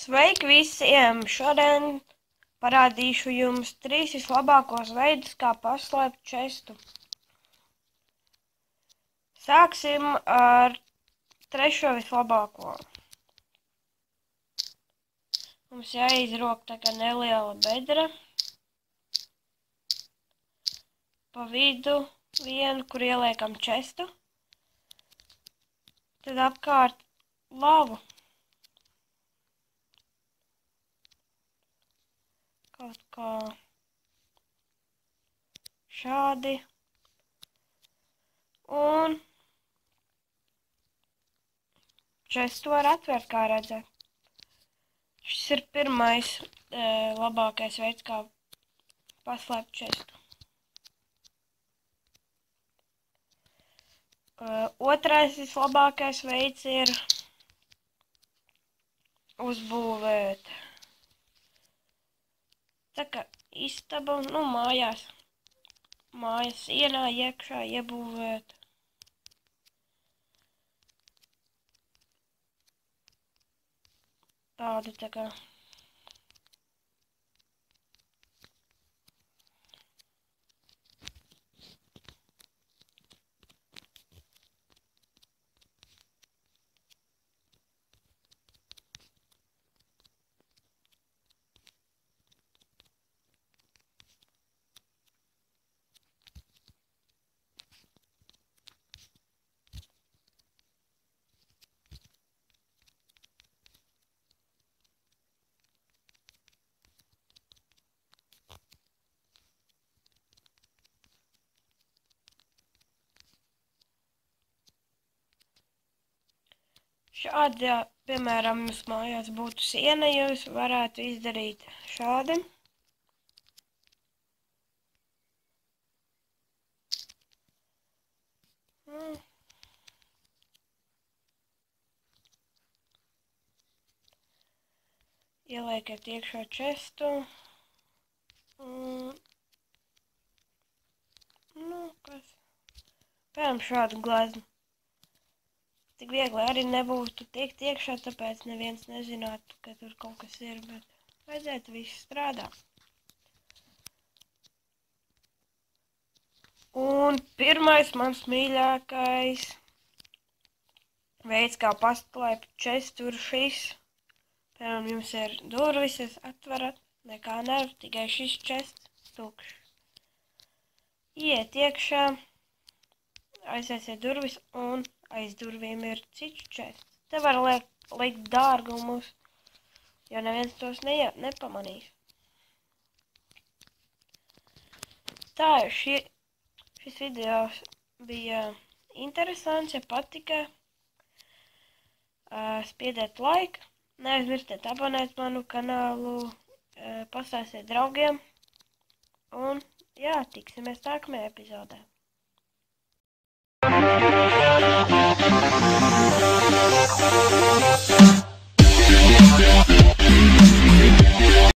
Sveiki visiem! Šodien parādīšu jums 3 vislabākos veidus, kā paslēpt čestu. Sāksim ar 3. vislabāko. Mums jāizrok tā kā neliela bedra. Pa vidu vienu, kur ieliekam čestu. Tad apkārt lavu. Kaut kā šādi. Un čestu var atvērt, kā redzat. Šis ir pirmais labākais veids, kā paslēpt čestu. Otrais vislabākais veids ir uzbūvēt tā kā istabu, mājas sienā iekšā iebūvēt. Tādu tā kā. Šādi, piemēram, jums mājās būtu siena, jūs varētu izdarīt šādi. Ieliekat iekšā čestu. Piemēram, šādu gleznu. Tik viegli arī nebūtu tiekt iekšā, tāpēc neviens nezinātu, ka tur kaut kas ir, bet vajadzētu viss strādā. Un pirmais mans mīļākais veids, kā paslēpt čestu, ir šis. Piemēram, jums ir durvis, jūs atverat, nekā nav, tikai šis čests tukšs. Iet iekšā, aizēsiet durvis un aiz durvīm ir cits čests. Te var likt dārgumus, jo neviens tos nepamanīs. Tā, šis video bija interesants, ja patika. Spiediet laiku, neaizmirstiet abonēt manu kanālu, pastāstiet draugiem. Un jā, tiksimies nākamajā epizodē. Thank you.